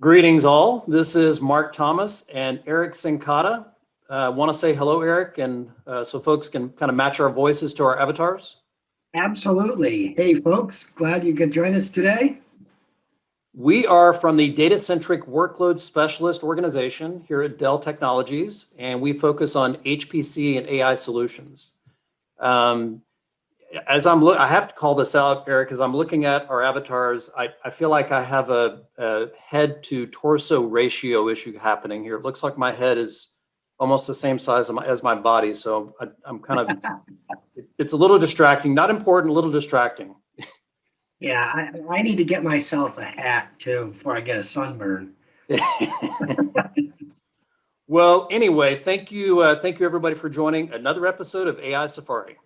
Greetings all. This is Mark Thomas and Eric Sincata. I want to say hello, Eric, and so folks can kind of match our voices to our avatars. Absolutely. Hey, folks, glad you could join us today. We are from the Data-Centric Workload Specialist organization here at Dell Technologies, and we focus on HPC and AI solutions. I have to call this out, Eric, as I'm looking at our avatars, I feel like I have a head to torso ratio issue happening here. It looks like my head is almost the same size as my body. So I'm kind of, it's a little distracting, not important, a little distracting. Yeah, I need to get myself a hat too before I get a sunburn. Well, anyway, thank you everybody for joining another episode of AI Safari.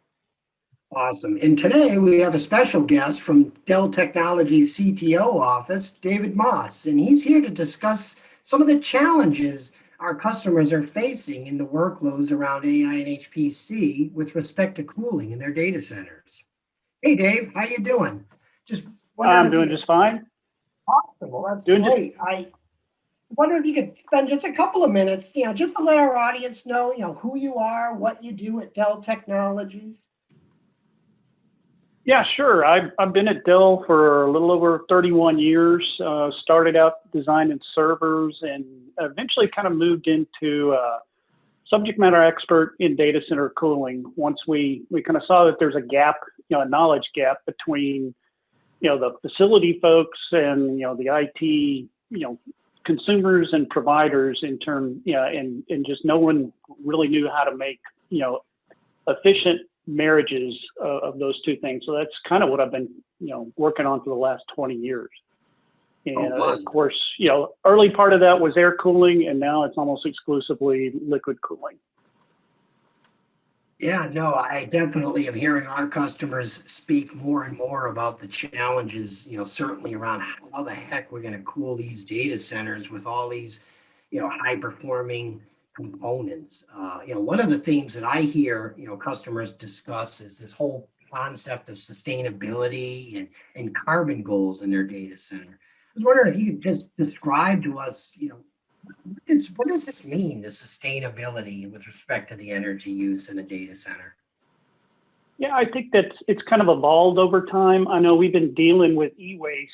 Awesome. And today we have a special guest from Dell Technologies CTO office, David Moss, and he's here to discuss some of the challenges our customers are facing in the workloads around AI and HPC with respect to cooling in their data centers. Hey, Dave, how you doing? I'm doing just fine. Awesome. Well, that's great. I wonder if you could spend just a couple of minutes, just to let our audience know, who you are, what you do at Dell Technologies. Yeah, sure. I've been at Dell for a little over 31 years. Started out designing servers and eventually kind of moved into subject matter expert in data center cooling. Once we kind of saw that there's a gap, a knowledge gap between, the facility folks and, the IT, consumers and providers in terms, and just no one really knew how to make, efficient marriages of those two things. So that's kind of what I've been, working on for the last 20 years. And of course, early part of that was air cooling, and now it's almost exclusively liquid cooling. Yeah, no, I definitely am hearing our customers speak more and more about the challenges, certainly around how the heck we're going to cool these data centers with all these, high performing components. One of the themes that I hear, customers discuss is this whole concept of sustainability and carbon goals in their data center. I was wondering if you could just describe to us, what does this mean, the sustainability with respect to the energy use in a data center? Yeah, I think that it's kind of evolved over time. I know we've been dealing with e-waste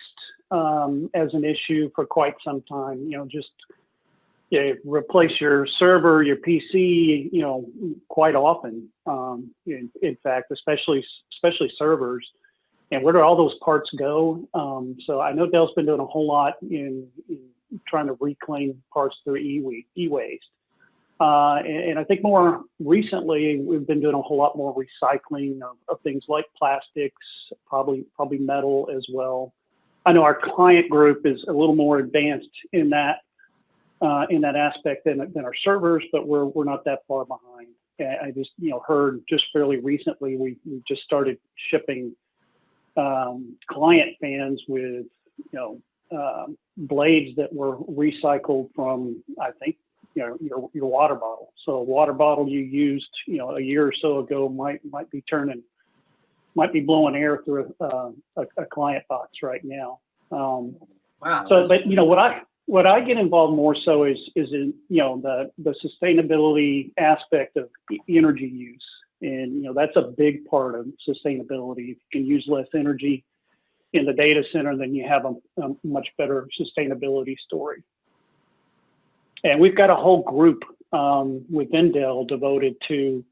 as an issue for quite some time. Replace your server, your PC, quite often. In fact, especially servers. And where do all those parts go? So I know Dell's been doing a whole lot in trying to reclaim parts through e-waste. And I think more recently, we've been doing a whole lot more recycling of things like plastics, probably metal as well. I know our client group is a little more advanced in that aspect than our servers, but we're not that far behind. I just heard just fairly recently we just started shipping client fans with blades that were recycled from, I think, your water bottle. So a water bottle you used a year or so ago might be blowing air through a client box right now. Wow. So, but what I get involved more so is in the sustainability aspect of energy use, and that's a big part of sustainability. If you can use less energy in the data center, then you have a much better sustainability story. And we've got a whole group within Dell devoted to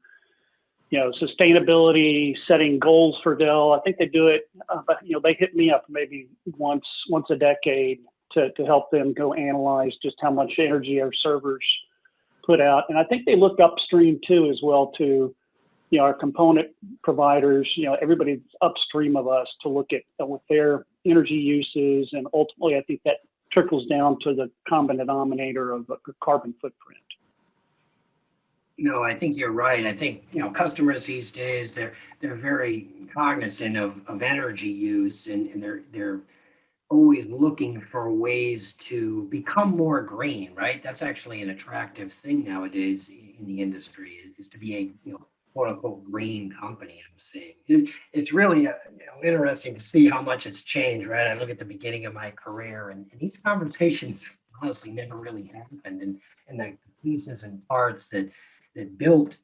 sustainability, setting goals for Dell. I think they do it, but they hit me up maybe once a decade to help them go analyze just how much energy our servers put out. And I think they look upstream too as well to our component providers, everybody that's upstream of us to look at what their energy uses, and ultimately I think that trickles down to the common denominator of the carbon footprint. No, I think you're right. I think customers these days they're very cognizant of energy use, and they're always looking for ways to become more green, right? That's actually an attractive thing nowadays in the industry, is to be a quote unquote green company I'm seeing. It's really interesting to see how much it's changed, right? I look at the beginning of my career and these conversations honestly never really happened. And the pieces and parts that built,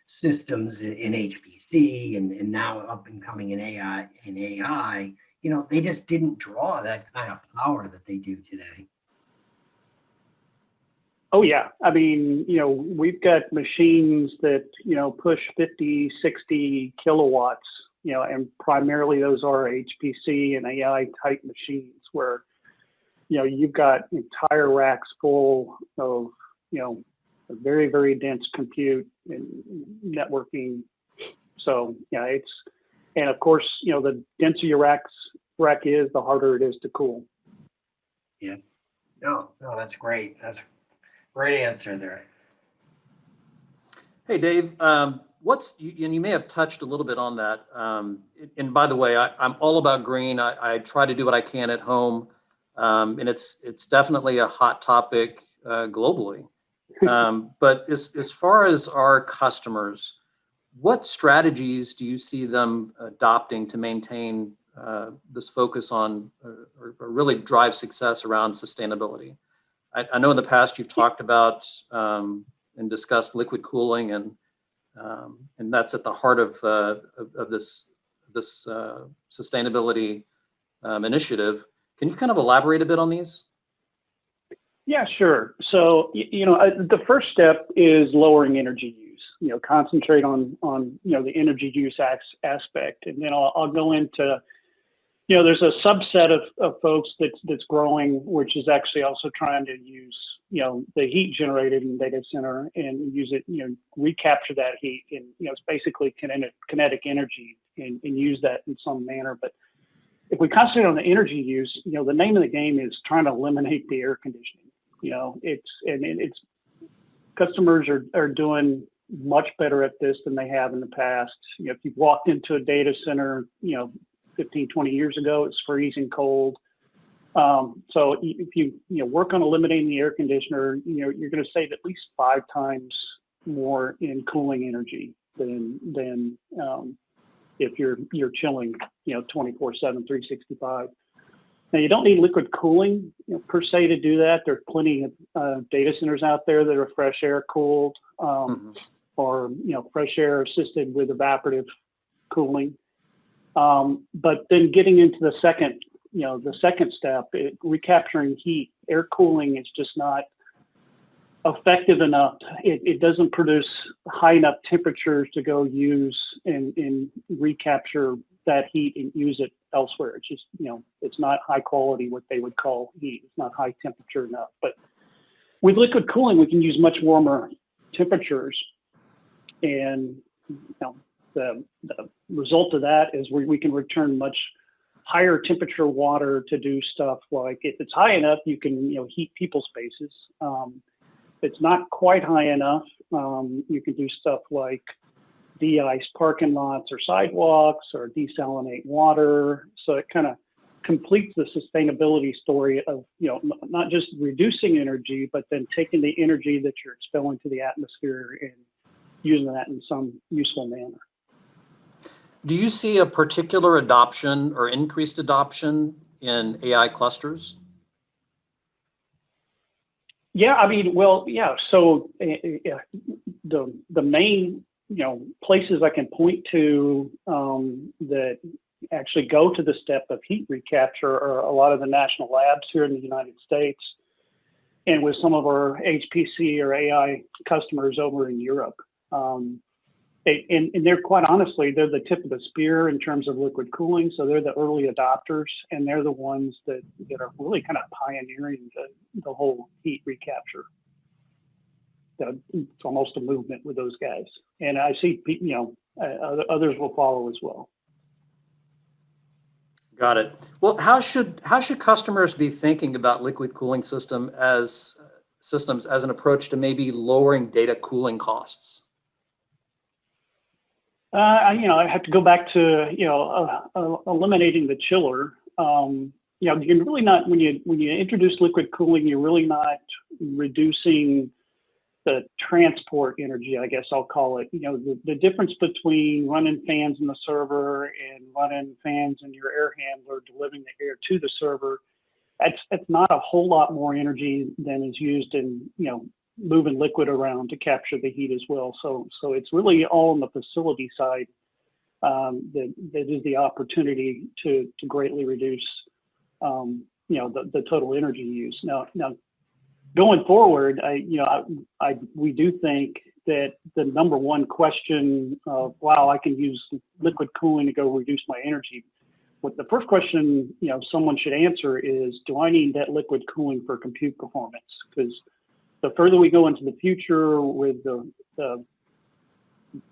systems in HPC and now up and coming in AI, they just didn't draw that kind of power that they do today. Oh yeah. I mean, we've got machines that, push 50, 60 kilowatts, and primarily those are HPC and AI type machines where, you've got entire racks full of, very, very dense compute and networking. So yeah, and of course, the denser your rack is, the harder it is to cool. Yeah. No, that's great. That's a great answer there. Hey, Dave, and you may have touched a little bit on that. And by the way, I'm all about green. I try to do what I can at home. And it's definitely a hot topic globally. But as far as our customers, what strategies do you see them adopting to maintain this focus on or really drive success around sustainability? I know in the past you've talked about and discussed liquid cooling, and that's at the heart of this sustainability initiative. Can you kind of elaborate a bit on these? Yeah, sure. So, the first step is lowering energy use, concentrate on the energy use aspect. And then I'll go into, there's a subset of folks that's growing, which is actually also trying to use, the heat generated in data center and use it, recapture that heat and, it's basically kinetic energy and use that in some manner. But if we concentrate on the energy use, the name of the game is trying to eliminate the air conditioning. It's customers are doing much better at this than they have in the past. If you've walked into a data center, 15, 20 years ago, it's freezing cold. So if you work on eliminating the air conditioner, you're going to save at least 5 times more in cooling energy than if you're chilling, 24/7, 365. Now, you don't need liquid cooling per se to do that. There are plenty of data centers out there that are fresh air cooled or fresh air assisted with evaporative cooling. But then getting into the second step, recapturing heat, air cooling is just not effective enough. It doesn't produce high enough temperatures to go use and recapture that heat and use it elsewhere. It's just, it's not high quality, what they would call heat. It's not high temperature enough. But with liquid cooling, we can use much warmer temperatures. And the result of that is we can return much higher temperature water to do stuff like, if it's high enough, you can heat people's spaces. If it's not quite high enough, you can do stuff like de-ice parking lots or sidewalks or desalinate water. So it kind of completes the sustainability story of, not just reducing energy, but then taking the energy that you're expelling to the atmosphere and using that in some useful manner. Do you see a particular adoption or increased adoption in AI clusters? Yeah, I mean, well, yeah. So the main places I can point to that actually go to the step of heat recapture are a lot of the national labs here in the United States, and with some of our HPC or AI customers over in Europe. And they're quite honestly, they're the tip of the spear in terms of liquid cooling. So they're the early adopters, and they're the ones that are really kind of pioneering the whole heat recapture. It's almost a movement with those guys. And I see, others will follow as well. Got it. Well, how should customers be thinking about liquid cooling systems as an approach to maybe lowering data cooling costs? I have to go back to eliminating the chiller. You're really not, when you introduce liquid cooling, you're really not reducing the transport energy, I guess I'll call it. The difference between running fans in the server and running fans in your air handler, delivering the air to the server, that's not a whole lot more energy than is used in, moving liquid around to capture the heat as well. So it's really all on the facility side that is the opportunity to greatly reduce, the total energy use. Now, going forward, we do think that the number one question of, wow, I can use liquid cooling to go reduce my energy. What the first question, someone should answer is, do I need that liquid cooling for compute performance? Because the further we go into the future with the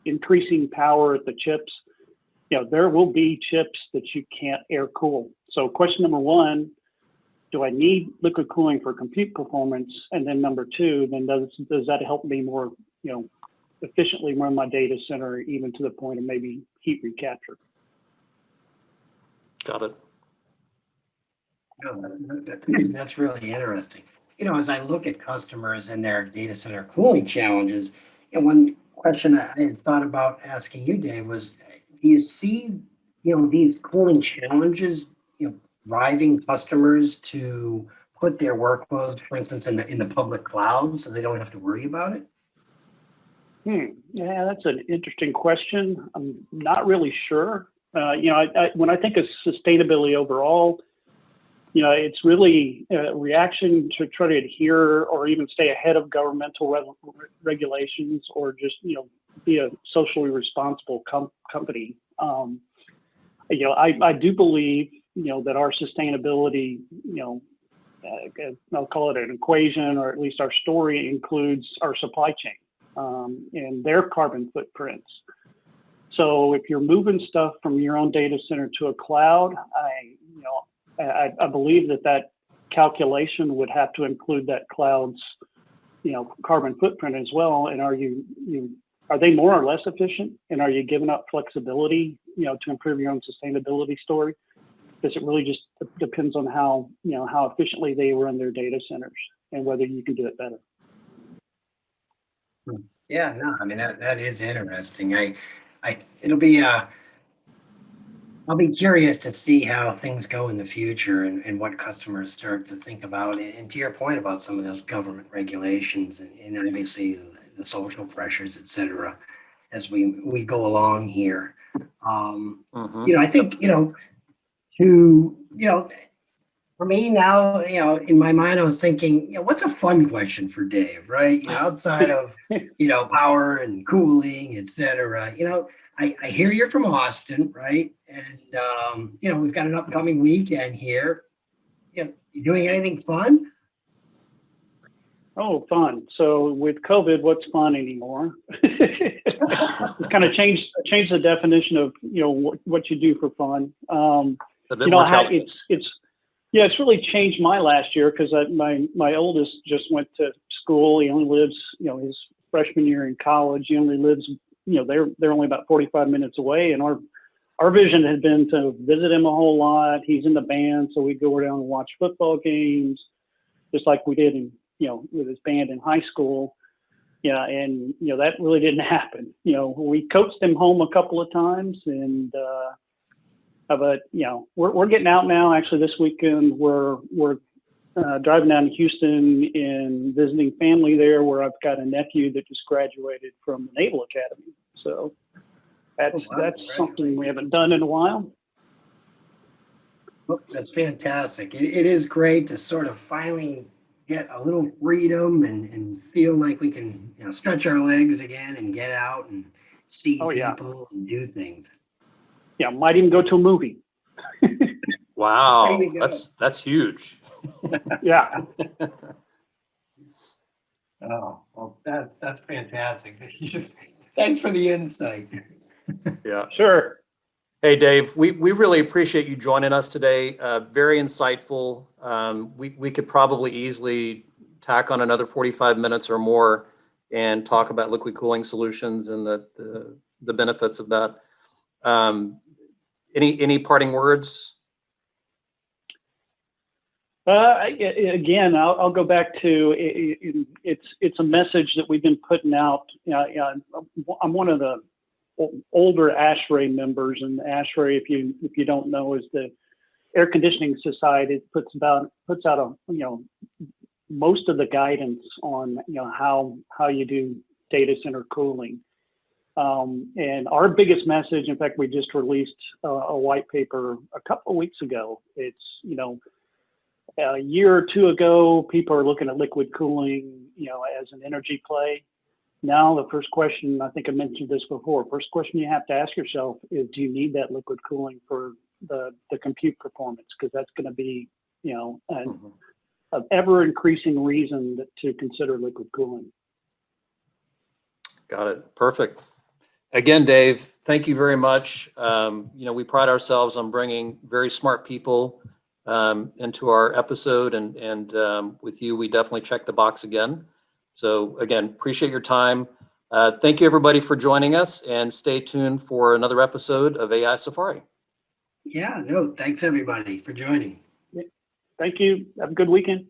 increasing power at the chips, there will be chips that you can't air cool. So question number one, do I need liquid cooling for compute performance? And then number two, then does that help me more, efficiently run my data center, even to the point of maybe heat recapture? Got it. No, that's really interesting. As I look at customers and their data center cooling challenges, and one question I had thought about asking you, Dave, was, do you see, these cooling challenges, driving customers to put their workloads, for instance, in the public cloud, so they don't have to worry about it? Yeah, that's an interesting question. I'm not really sure. When I think of sustainability overall, it's really a reaction to try to adhere or even stay ahead of governmental regulations, or just, be a socially responsible company. I do believe, that our sustainability, I'll call it an equation, or at least our story includes our supply chain and their carbon footprints. So if you're moving stuff from your own data center to a cloud, I believe that calculation would have to include that cloud's, carbon footprint as well. And are they more or less efficient? And are you giving up flexibility, to improve your own sustainability story? Because it really just depends on how efficiently they run their data centers and whether you can do it better. Yeah, no, I mean, that is interesting. I'll be curious to see how things go in the future, and what customers start to think about. And to your point about some of those government regulations, and obviously the social pressures, et cetera, as we go along here. I think, for me now, in my mind, I was thinking, what's a fun question for Dave, right? Outside of, power and cooling, et cetera. I hear you're from Austin, right? And, we've got an upcoming weekend here. You doing anything fun? Oh, fun. So with COVID, what's fun anymore? Kind of change the definition of, what you do for fun. It's really changed my last year, because my oldest just went to school. He only lives, his freshman year in college. He only lives, they're only about 45 minutes away. And our vision had been to visit him a whole lot. He's in the band, so we'd go down and watch football games, just like we did with his band in high school. Yeah, and that really didn't happen. We coaxed him home a couple of times, and but we're getting out now. Actually, this weekend we're driving down to Houston and visiting family there, where I've got a nephew that just graduated from the Naval Academy. So that's something we haven't done in a while. Well, that's fantastic. It is great to sort of finally get a little freedom and feel like we can, stretch our legs again and get out and see people and do things. Yeah, might even go to a movie. Wow, that's huge. Yeah. Oh, well, that's fantastic. Thanks for the insight. Yeah, sure. Hey, Dave, we really appreciate you joining us today. Very insightful. We could probably easily tack on another 45 minutes or more and talk about liquid cooling solutions and the benefits of that. Any parting words? Again, I'll go back to it's a message that we've been putting out. I'm one of the older ASHRAE members, and ASHRAE, if you don't know, is the Air Conditioning Society. It puts out most of the guidance on how you do data center cooling. And our biggest message, in fact, we just released a white paper a couple of weeks ago. It's a year or two ago, people are looking at liquid cooling, as an energy play. Now, the first question, I think I mentioned this before, first question you have to ask yourself is, do you need that liquid cooling for the compute performance? Because that's going to be, an ever increasing reason to consider liquid cooling. Got it. Perfect. Again, Dave, thank you very much. We pride ourselves on bringing very smart people into our episode, and with you, we definitely check the box again. So again, appreciate your time. Thank you everybody for joining us, and stay tuned for another episode of AI Safari. Yeah, no, thanks everybody for joining. Thank you. Have a good weekend.